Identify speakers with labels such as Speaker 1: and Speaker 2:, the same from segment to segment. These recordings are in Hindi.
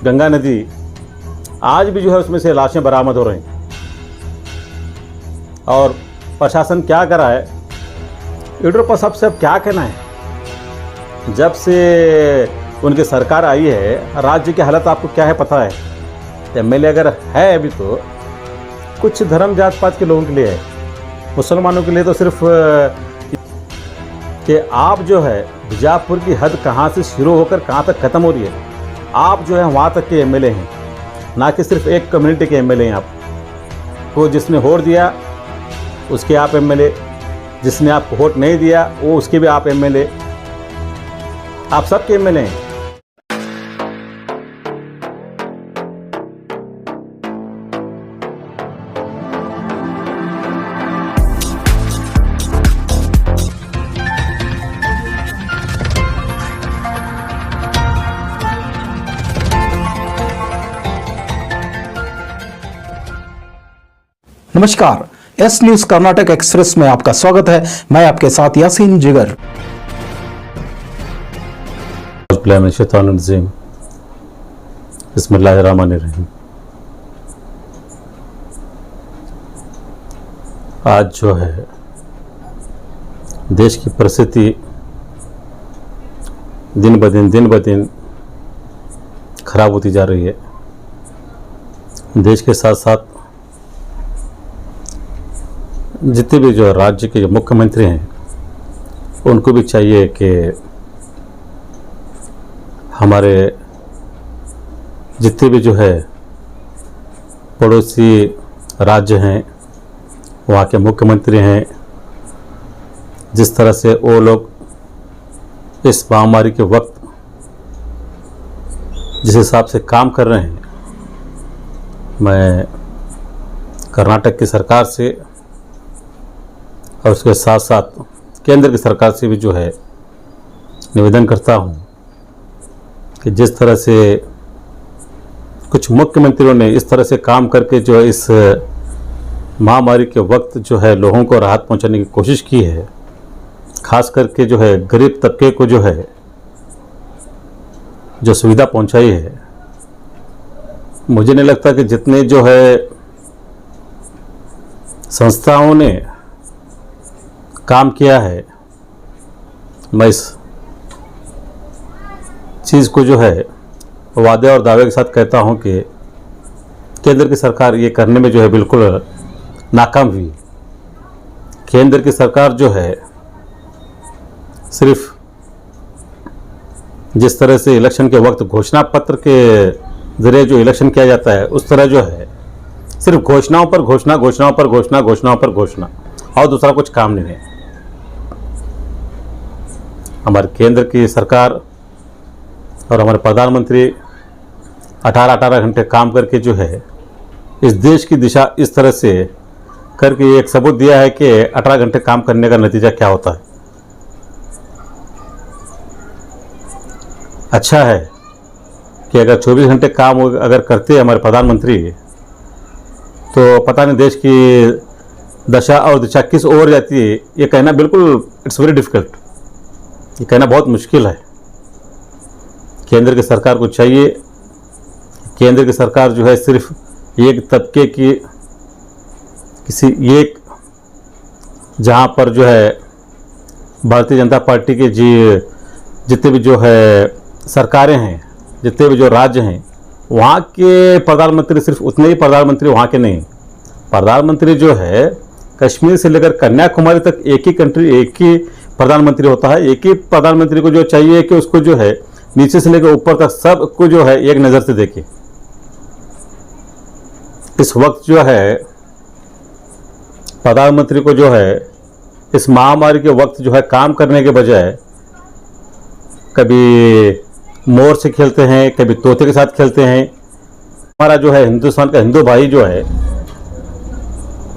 Speaker 1: गंगा नदी आज भी जो है उसमें से लाशें बरामद हो रही हैं। और प्रशासन क्या कर रहा है, येडियुरप्पा साहब से अब क्या कहना है। जब से उनकी सरकार आई है, राज्य की हालत आपको क्या है पता है। एमएलए अगर है अभी तो कुछ धर्म जात पात के लोगों के लिए है, मुसलमानों के लिए तो सिर्फ कि आप जो है बीजापुर की हद कहाँ से शुरू होकर कहाँ तक ख़त्म हो रही है, आप जो है वहाँ तक के एमएलए हैं, ना कि सिर्फ एक कम्युनिटी के एमएलए हैं। आपको जिसने वोट दिया उसके आप एमएलए, जिसने आपको वोट नहीं दिया वो उसके भी आप एमएलए, आप सबके एमएलए हैं।
Speaker 2: नमस्कार, एस न्यूज कर्नाटक एक्सप्रेस में आपका स्वागत है। मैं आपके साथ यासीन जिगर।
Speaker 1: बिस्मिल्लाहिर्रहमानिर्रहीम। आज जो है देश की परिस्थिति दिन ब दिन खराब होती जा रही है। देश के साथ साथ जितने भी जो राज्य के जो मुख्यमंत्री हैं उनको भी चाहिए कि हमारे जितने भी जो है पड़ोसी राज्य हैं, वहाँ के मुख्यमंत्री हैं, जिस तरह से वो लोग इस महामारी के वक्त जिस हिसाब से काम कर रहे हैं, मैं कर्नाटक की सरकार से और उसके साथ साथ केंद्र की सरकार से भी जो है निवेदन करता हूँ कि जिस तरह से कुछ मुख्यमंत्रियों ने इस तरह से काम करके जो है इस महामारी के वक्त जो है लोगों को राहत पहुंचाने की कोशिश की है, खास करके जो है गरीब तबके को जो है जो सुविधा पहुंचाई है, मुझे नहीं लगता कि जितने जो है संस्थाओं ने काम किया है, मैं इस चीज़ को जो है वादे और दावे के साथ कहता हूं कि केंद्र की सरकार ये करने में जो है बिल्कुल नाकाम हुई। केंद्र की सरकार जो है सिर्फ जिस तरह से इलेक्शन के वक्त घोषणा पत्र के जरिए जो इलेक्शन किया जाता है, उस तरह जो है सिर्फ घोषणाओं पर घोषणा, घोषणाओं पर घोषणा, घोषणाओं पर घोषणा, और दूसरा कुछ काम नहीं है। हमारे केंद्र की सरकार और हमारे प्रधानमंत्री 18 घंटे काम करके जो है इस देश की दिशा इस तरह से करके एक सबूत दिया है कि 18 घंटे काम करने का नतीजा क्या होता है। अच्छा है कि अगर 24 घंटे काम अगर करते हैं हमारे प्रधानमंत्री, तो पता नहीं देश की दशा और दिशा किस ओर जाती है, ये कहना बिल्कुल इट्स वेरी डिफिकल्ट, ये कहना बहुत मुश्किल है। केंद्र की सरकार को चाहिए, केंद्र की सरकार जो है सिर्फ एक तबके की किसी एक, जहाँ पर जो है भारतीय जनता पार्टी के जितने भी जो है सरकारें हैं, जितने भी जो राज्य हैं, वहाँ के प्रधानमंत्री सिर्फ उतने ही प्रधानमंत्री वहाँ के नहीं, प्रधानमंत्री जो है कश्मीर से लेकर कन्याकुमारी तक एक ही कंट्री, एक ही प्रधानमंत्री होता है। एक ही प्रधानमंत्री को जो चाहिए कि उसको जो है नीचे से लेकर ऊपर तक सबको जो है एक नज़र से देखे। इस वक्त जो है प्रधानमंत्री को जो है इस महामारी के वक्त जो है काम करने के बजाय कभी मोर से खेलते हैं, कभी तोते के साथ खेलते हैं। हमारा जो है हिंदुस्तान का हिंदू भाई जो है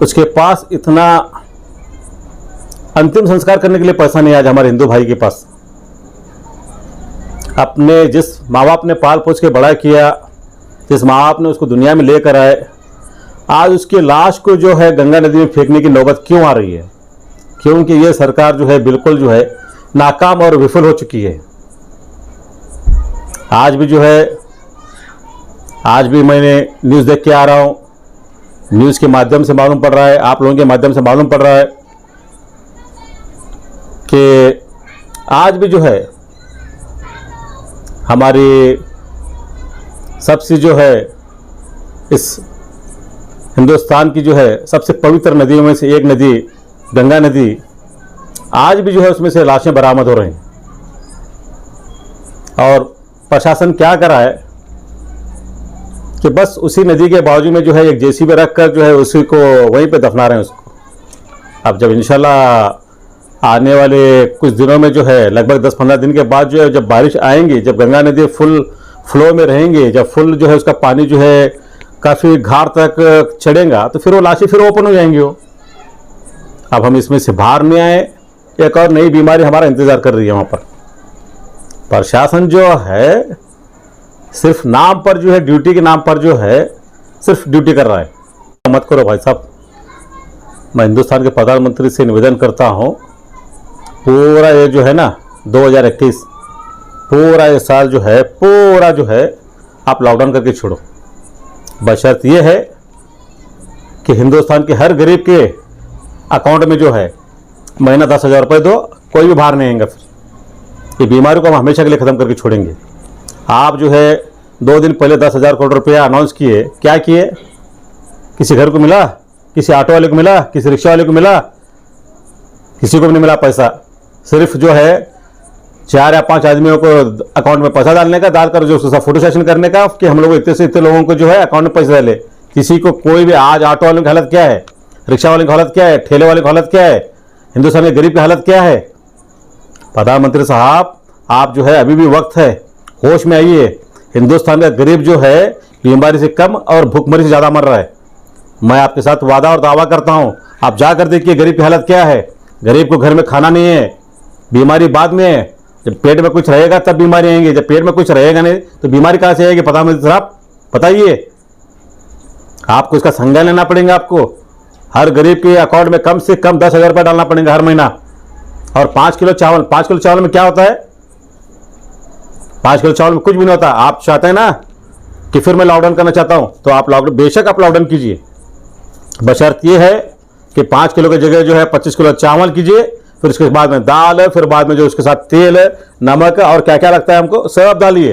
Speaker 1: उसके पास इतना अंतिम संस्कार करने के लिए पैसा नहीं। आज हमारे हिंदू भाई के पास अपने जिस माँ बाप ने पाल पोस के बड़ा किया, जिस माँ बाप ने उसको दुनिया में लेकर आए, आज उसकी लाश को जो है गंगा नदी में फेंकने की नौबत क्यों आ रही है? क्योंकि ये सरकार जो है बिल्कुल जो है नाकाम और विफल हो चुकी है। आज भी जो है आज भी मैंने न्यूज़ देख के आ रहा हूँ, न्यूज़ के माध्यम से मालूम पड़ रहा है, आप लोगों के माध्यम से मालूम पड़ रहा है कि आज भी जो है हमारी सबसे जो है इस हिंदुस्तान की जो है सबसे पवित्र नदियों में से एक नदी गंगा नदी, आज भी जो है उसमें से लाशें बरामद हो रही हैं। और प्रशासन क्या कर रहा है कि बस उसी नदी के बाजू में जो है एक जेसीबी रख कर जो है उसी को वहीं पे दफना रहे हैं उसको। अब जब इंशाल्लाह आने वाले कुछ दिनों में जो है लगभग 10-15 दिन के बाद जो है जब बारिश आएंगी, जब गंगा नदी फुल फ्लो में रहेंगे, जब फुल जो है उसका पानी जो है काफ़ी घाट तक चढ़ेगा, तो फिर वो लाशें फिर ओपन हो जाएंगी वो। अब हम इसमें से बाहर नहीं आए, एक और नई बीमारी हमारा इंतज़ार कर रही है वहाँ पर। प्रशासन जो है सिर्फ नाम पर जो है, ड्यूटी के नाम पर जो है सिर्फ ड्यूटी कर रहा है। मत करो भाई साहब, मैं हिंदुस्तान के प्रधानमंत्री से निवेदन करता हूँ, पूरा ये जो है ना 2021 पूरा ये साल जो है पूरा जो है आप लॉकडाउन करके छोड़ो। बशर्त ये है कि हिंदुस्तान के हर गरीब के अकाउंट में जो है महीना 10,000 रुपये दो, कोई भी बाहर नहीं आएगा। फिर ये बीमारी को हम हमेशा के लिए ख़त्म करके छोड़ेंगे। आप जो है 2 दिन पहले 10,000 करोड़ रुपया अनाउंस किए, क्या किए? किसी घर को मिला? किसी ऑटो वाले को मिला? किसी रिक्शा वाले को मिला? किसी को भी नहीं मिला पैसा। सिर्फ जो है 4 या 5 आदमियों को अकाउंट में पैसा डालने का, डालकर जो उसके साथ फोटो सेशन करने का कि हम लोग इतने से इतने लोगों को जो है अकाउंट में पैसा डाले। किसी को कोई भी, आज ऑटो वाले की हालत क्या है, रिक्शा वाले की हालत क्या है, ठेले वाले की हालत क्या है, हिंदुस्तान के गरीब की हालत क्या है? प्रधानमंत्री साहब, आप जो है अभी भी वक्त है, होश में आइए। हिंदुस्तान का गरीब जो है बीमारी से कम और भूखमरी से ज़्यादा मर रहा है। मैं आपके साथ वादा और दावा करता हूँ, आप जाकर देखिए गरीब की हालत क्या है। गरीब को घर में खाना नहीं है, बीमारी बाद में है। जब पेट में कुछ रहेगा तब बीमारी आएंगी, जब पेट में कुछ रहेगा नहीं तो बीमारी कहाँ से आएगी? प्रधानमंत्री साहब बताइए। आपको इसका संज्ञान लेना पड़ेगा। आपको हर गरीब के अकाउंट में कम से कम 10,000 रुपये डालना पड़ेगा हर महीना। और 5 किलो चावल, 5 किलो चावल में क्या होता है? 5 किलो चावल में कुछ भी नहीं होता। आप चाहते हैं ना कि फिर मैं लॉकडाउन करना चाहता हूं, तो आप लॉकडाउन, बेशक आप लॉकडाउन कीजिए, बशर्त ये है कि 5 किलो की जगह जो है 25 किलो चावल कीजिए, फिर उसके बाद में दाल है, फिर बाद में जो उसके साथ तेल है, नमक है और क्या क्या लगता है हमको सब डालिए।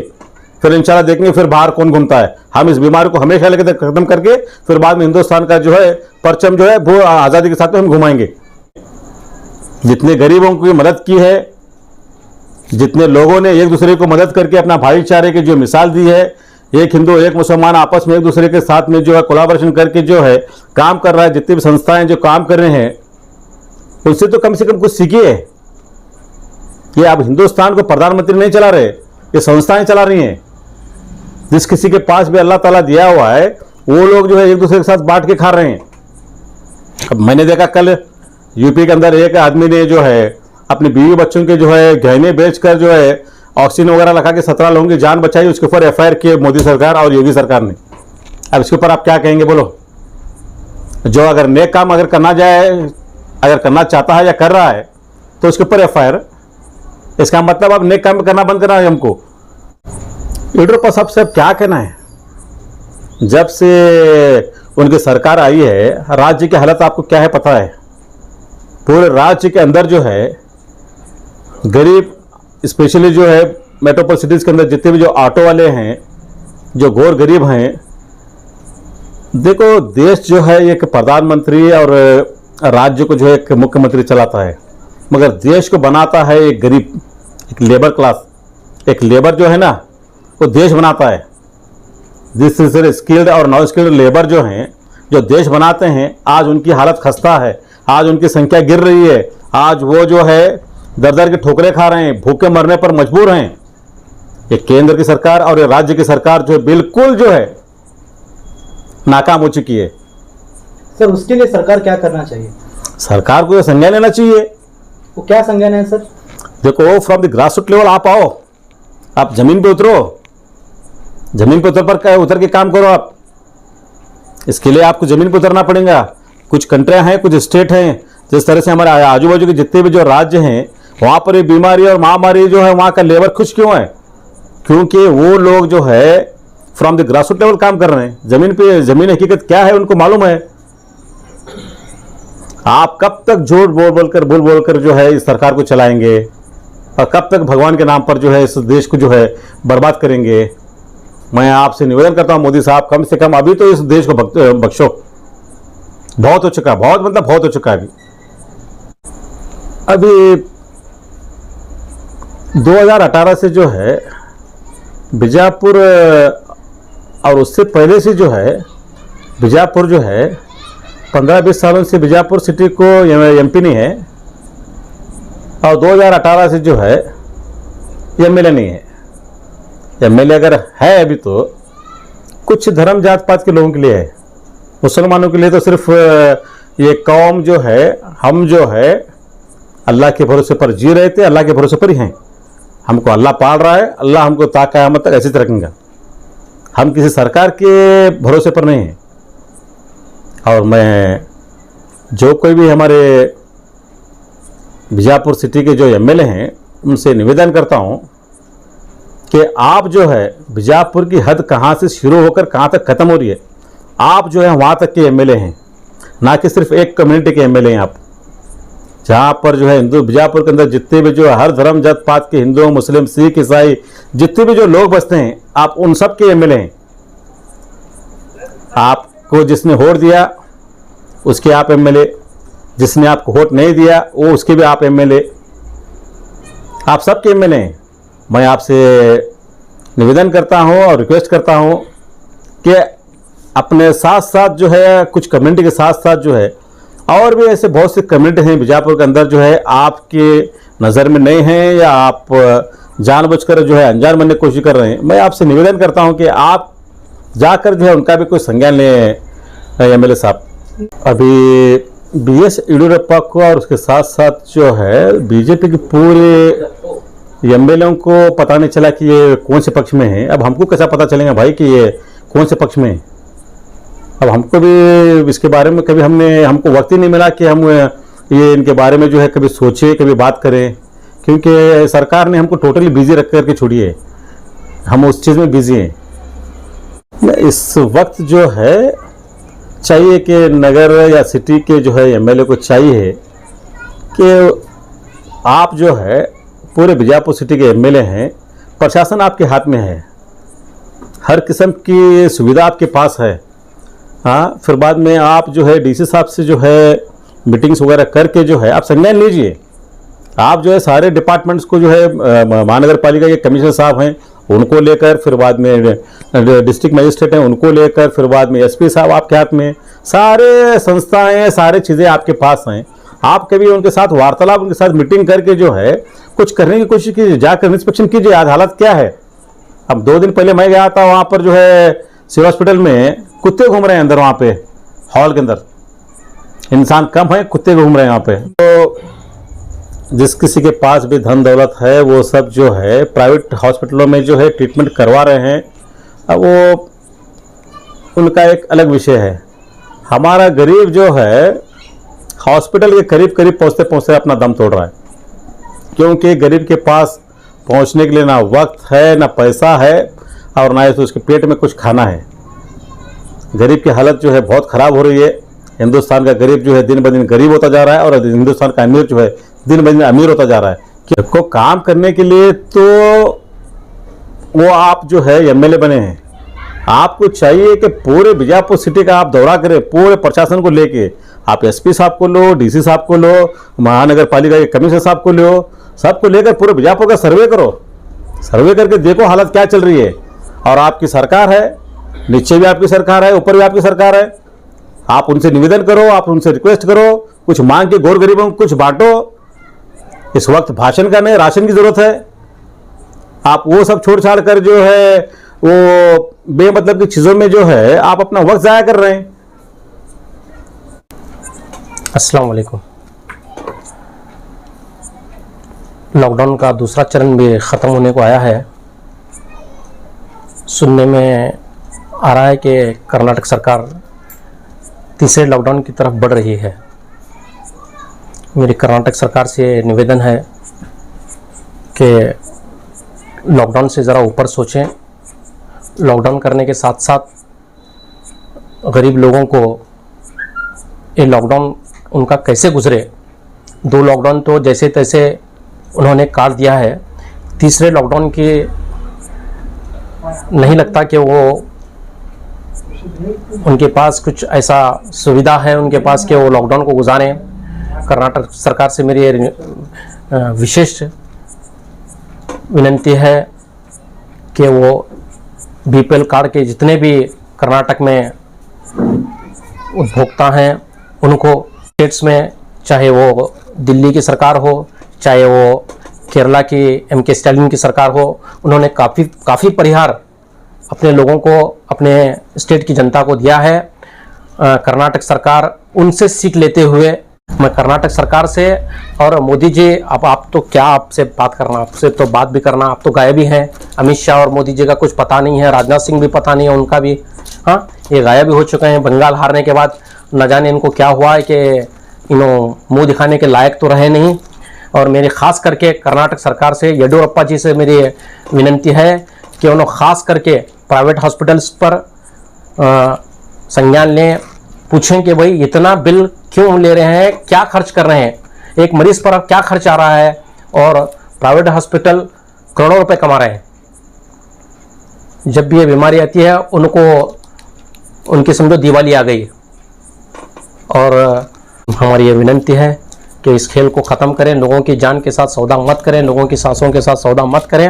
Speaker 1: फिर इंशाल्लाह देखेंगे फिर बाहर कौन घूमता है। हम इस बीमारी को हमेशा लेकर खत्म करके फिर बाद में हिंदुस्तान का जो है परचम जो है वो आज़ादी के साथ में हम घुमाएंगे। जितने गरीबों की मदद की है, जितने लोगों ने एक दूसरे को मदद करके अपना भाईचारे की जो मिसाल दी है, एक हिंदू एक मुसलमान आपस में एक दूसरे के साथ में जो है कोलाबोरेशन करके जो है काम कर रहा है, जितनी भी संस्थाएं जो काम कर रहे हैं उनसे तो कम से कम कुछ सीखिए। ये अब हिंदुस्तान को प्रधानमंत्री नहीं चला रहे, ये संस्थाएं चला रही हैं। जिस किसी के पास भी अल्लाह ताला दिया हुआ है वो लोग जो है एक दूसरे के साथ बांट के खा रहे हैं। अब मैंने देखा कल यूपी के अंदर एक आदमी ने जो है अपने बीवी बच्चों के जो है गहने बेचकर जो है ऑक्सीजन वगैरह लगा के 17 लोगों की जान बचाई। उसके ऊपर एफआईआर किए मोदी सरकार और योगी सरकार ने। अब इसके ऊपर आप क्या कहेंगे बोलो? जो अगर नेक काम अगर करना जाए, अगर करना चाहता है या कर रहा है तो उसके ऊपर एफआईआर, इसका मतलब अब नेक काम करना बंद करना है हमको। येडियुरप्पा साहब से अब क्या कहना है? जब से उनकी सरकार आई है, राज्य की हालत आपको क्या है पता है? पूरे राज्य के अंदर जो है गरीब, स्पेशली जो है मेट्रोपोल सिटीज के अंदर जितने भी जो ऑटो वाले हैं, जो गौर गरीब हैं, देखो देश जो है एक प्रधानमंत्री और राज्य को जो है एक मुख्यमंत्री चलाता है, मगर देश को बनाता है एक गरीब, एक लेबर क्लास, एक लेबर जो है ना वो देश बनाता है। जिस तरह स्किल्ड और नॉन स्किल्ड लेबर जो हैं, जो देश बनाते हैं, आज उनकी हालत खस्ता है, आज उनकी संख्या गिर रही है, आज वो जो है दर दर की ठोकरें खा रहे हैं, भूखे मरने पर मजबूर हैं। ये केंद्र की सरकार और ये राज्य की सरकार जो है बिल्कुल जो है नाकाम हो चुकी है।
Speaker 3: सर उसके लिए सरकार क्या करना चाहिए?
Speaker 1: सरकार को संज्ञान लेना चाहिए।
Speaker 3: वो क्या संज्ञान है सर?
Speaker 1: देखो from the grass root level आप आओ, आप जमीन पे उतरो, जमीन पे उतर के काम करो। आप इसके लिए आपको जमीन पे उतरना पड़ेगा। कुछ कंट्रियां हैं, कुछ स्टेट हैं, जिस तरह से हमारे आजू बाजू के जितने भी जो राज्य हैं वहाँ पर ये बीमारी और महामारी जो है वहाँ का लेबर खुश क्यों है? क्योंकि वो लोग जो है फ्रॉम द ग्रासरूट लेवल काम कर रहे हैं, जमीन पे जमीन हकीकत क्या है उनको मालूम है। आप कब तक झूठ बोल बोलकर जो है इस सरकार को चलाएंगे और कब तक भगवान के नाम पर जो है इस देश को जो है बर्बाद करेंगे। मैं आपसे निवेदन करता हूं मोदी साहब, कम से कम अभी तो इस देश को बख्शो। बहुत हो चुका, बहुत मतलब बहुत हो चुका है। अभी 2018 से जो है बीजापुर और उससे पहले से जो है बीजापुर जो है 15-20 सालों से बीजापुर सिटी को एमपी नहीं है और 2018 से जो है एमएलए नहीं है। एमएलए अगर है अभी तो कुछ धर्म जात पात के लोगों के लिए है, मुसलमानों के लिए तो सिर्फ ये कौम जो है, हम जो है अल्लाह के भरोसे पर जी रहे थे, अल्लाह के भरोसे पर ही हैं। हमको अल्लाह पाल रहा है, अल्लाह हमको ता क़यामत तक ऐसे रखेगा। हम किसी सरकार के भरोसे पर नहीं हैं। और मैं जो कोई भी हमारे बीजापुर सिटी के जो एमएलए हैं उनसे निवेदन करता हूं कि आप जो है बीजापुर की हद कहां से शुरू होकर कहां तक ख़त्म हो रही है, आप जो है वहां तक के एमएलए हैं, ना कि सिर्फ एक कम्युनिटी के एमएलए हैं। आप जहां पर जो है हिंदू बीजापुर के अंदर जितने भी जो हर धर्म जात पात के हिंदू मुस्लिम सिख ईसाई जितने भी जो लोग बसते हैं, आप उन सब के एमएलए हैं। आपको जिसने वोट दिया उसके आप एमएलए, जिसने आपको वोट नहीं दिया वो उसके भी आप एमएलए, आप सबके एमएलए हैं। मैं आपसे निवेदन करता हूं और रिक्वेस्ट करता हूं कि अपने साथ साथ जो है कुछ कम्युनिटी के साथ साथ जो है और भी ऐसे बहुत से कम्युनिटी हैं बीजापुर के अंदर जो है आपके नज़र में नहीं हैं या आप जानबूझकर जो है अनजान बनने की कोशिश कर रहे हैं। मैं आपसे निवेदन करता हूं कि आप जाकर जो है उनका भी कोई संज्ञान लें। एमएलए साहब, अभी बीएस येडियुरप्पा को और उसके साथ साथ जो है बीजेपी के पूरे एमएलए को पता नहीं चला कि ये कौन से पक्ष में है। अब हमको कैसा पता चलेगा भाई कि ये कौन से पक्ष में है। अब हमको भी इसके बारे में कभी हमको वक्त ही नहीं मिला कि हम ये इनके बारे में जो है कभी सोचे, कभी बात करें, क्योंकि सरकार ने हमको टोटली बिजी रख करके छोड़ी है। हम उस चीज़ में बिजी हैं। इस वक्त जो है चाहिए कि नगर या सिटी के जो है एमएलए को चाहिए कि आप जो है पूरे बीजापुर सिटी के एमएलए हैं, प्रशासन आपके हाथ में है, हर किस्म की सुविधा आपके पास है। हाँ, फिर बाद में आप जो है डीसी साहब से जो है मीटिंग्स वगैरह करके जो है आप संज्ञान लीजिए। आप जो है सारे डिपार्टमेंट्स को जो है महानगर पालिका के कमिश्नर साहब हैं उनको लेकर, फिर बाद में डिस्ट्रिक्ट मजिस्ट्रेट हैं उनको लेकर, फिर बाद में एसपी साहब आपके हाथ में, सारे संस्थाएं सारी चीज़ें आपके पास हैं। आप कभी उनके साथ वार्तालाप, उनके साथ मीटिंग करके जो है कुछ करने की कोशिश कीजिए, जाकर इंस्पेक्शन कीजिए आज हालत क्या है। अब 2 दिन पहले मैं गया था, वहाँ पर जो है सिविल हॉस्पिटल में कुत्ते घूम रहे हैं अंदर, वहाँ पे हॉल के अंदर इंसान कम है, कुत्ते घूम रहे हैं यहाँ पे। तो जिस किसी के पास भी धन दौलत है वो सब जो है प्राइवेट हॉस्पिटलों में जो है ट्रीटमेंट करवा रहे हैं। अब वो उनका एक अलग विषय है। हमारा गरीब जो है हॉस्पिटल के करीब करीब पहुँचते पहुँचते अपना दम तोड़ रहा है, क्योंकि गरीब के पास पहुँचने के लिए ना वक्त है, ना पैसा है, और ना ही तो उसके पेट में कुछ खाना है। गरीब की हालत जो है बहुत ख़राब हो रही है। हिंदुस्तान का गरीब जो है दिन ब दिन गरीब होता जा रहा है और हिंदुस्तान का अमीर जो है दिन ब दिन अमीर होता जा रहा है। कि को काम करने के लिए तो वो आप जो है एमएलए बने हैं, आपको चाहिए कि पूरे बीजापुर सिटी का आप दौरा करें, पूरे प्रशासन को लेके। आप एसपी साहब को लो, डीसी साहब को लो, महानगर पालिका के कमिश्नर साहब को लो, सबको लेकर पूरे बीजापुर का सर्वे करो। सर्वे करके देखो हालत क्या चल रही है। और आपकी सरकार है, नीचे भी आपकी सरकार है, ऊपर भी आपकी सरकार है। आप उनसे निवेदन करो, आप उनसे रिक्वेस्ट करो, कुछ मांग के गौर गरीबों को कुछ बांटो। इस वक्त भाषण का नहीं, राशन की जरूरत है। आप वो सब छोड़ छाड़ कर जो है वो बेमतलब की चीजों में जो है आप अपना वक्त जाया कर रहे हैं।
Speaker 4: अस्सलाम वालेकुम। लॉकडाउन का दूसरा चरण भी ख़त्म होने को आया है। सुनने में आ रहा है कि कर्नाटक सरकार तीसरे लॉकडाउन की तरफ बढ़ रही है। मेरी कर्नाटक सरकार से निवेदन है कि लॉकडाउन से ज़रा ऊपर सोचें लॉकडाउन करने के साथ साथ गरीब लोगों को ये लॉकडाउन उनका कैसे गुजरे। 2 लॉकडाउन तो जैसे तैसे उन्होंने काट दिया है, तीसरे लॉकडाउन की नहीं लगता कि वो उनके पास कुछ ऐसा सुविधा है उनके पास कि वो लॉकडाउन को गुजारें। कर्नाटक सरकार से मेरी विशेष विनती है कि वो बीपीएल कार्ड के जितने भी कर्नाटक में उपभोक्ता हैं उनको स्टेट्स में, चाहे वो दिल्ली की सरकार हो चाहे वो केरला की एमके स्टालिन की सरकार हो, उन्होंने काफ़ी परिहार अपने लोगों को, अपने स्टेट की जनता को दिया है। कर्नाटक सरकार उनसे सीख लेते हुए मैं कर्नाटक सरकार से और मोदी जी, अब आप तो क्या आपसे बात करना, आपसे तो बात भी करना, आप तो गायब ही हैं। अमित शाह और मोदी जी का कुछ पता नहीं है, राजनाथ सिंह भी पता नहीं है उनका भी। हाँ, ये गायब भी हो चुके हैं। बंगाल हारने के बाद न जाने इनको क्या हुआ है कि इन्हों मुंह दिखाने के लायक तो रहे नहीं। और मेरी खास करके कर्नाटक सरकार से, येडियुरप्पा जी से मेरी विनती है कि उन्होंने खास करके प्राइवेट हॉस्पिटल्स पर संज्ञान लें, पूछें कि भाई इतना बिल क्यों ले रहे हैं, क्या खर्च कर रहे हैं, एक मरीज पर क्या खर्च आ रहा है, और प्राइवेट हॉस्पिटल करोड़ों रुपए कमा रहे हैं। जब भी ये बीमारी आती है उनको उनकी समझो दिवाली आ गई। और हमारी ये विनंती है कि इस खेल को ख़त्म करें, लोगों की जान के साथ सौदा मत करें, लोगों की सांसों के साथ सौदा मत करें।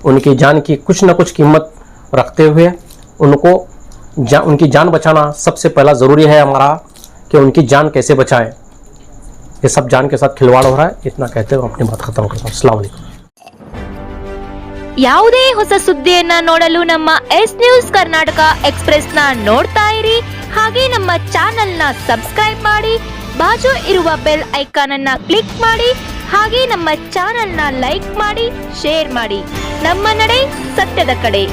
Speaker 4: उनकी जान की कुछ ना कुछ कीमत रखते हुए उनकी जान बचाना सबसे पहला ज़रूरी है हमारा, कि उनकी जान कैसे बचाएं। ये सब जान के साथ खिलवाड़ हो रहा है। इतना कहते हुए अपनी बात खत्म करता हूँ। अस्सलाम वालेकुम।
Speaker 5: ಯಾವುದೇ ಹೊಸ ಸುದ್ದಿಯನ್ನ ನೋಡಲು ನಮ್ಮ ಎಸ್ ನ್ಯೂಸ್ ಕರ್ನಾಟಕ ಎಕ್ಸ್‌ಪ್ರೆಸ್ ನ ನೋಡ್ತಾ ಇರಿ, ಹಾಗೆ ನಮ್ಮ ಚಾನೆಲ್ ನ ಸಬ್ಸ್ಕ್ರೈಬ್ ಮಾಡಿ, ಬಾಜು ಇರುವ ಬೆಲ್ ಐಕಾನ್ ಅನ್ನ ಕ್ಲಿಕ್ ಮಾಡಿ, ಹಾಗೆ ನಮ್ಮ ಚಾನೆಲ್ ನ ಲೈಕ್ ಮಾಡಿ, ಶೇರ್ ಮಾಡಿ. ನಮ್ಮ ನಡೆ ಸತ್ಯದ ಕಡೆ.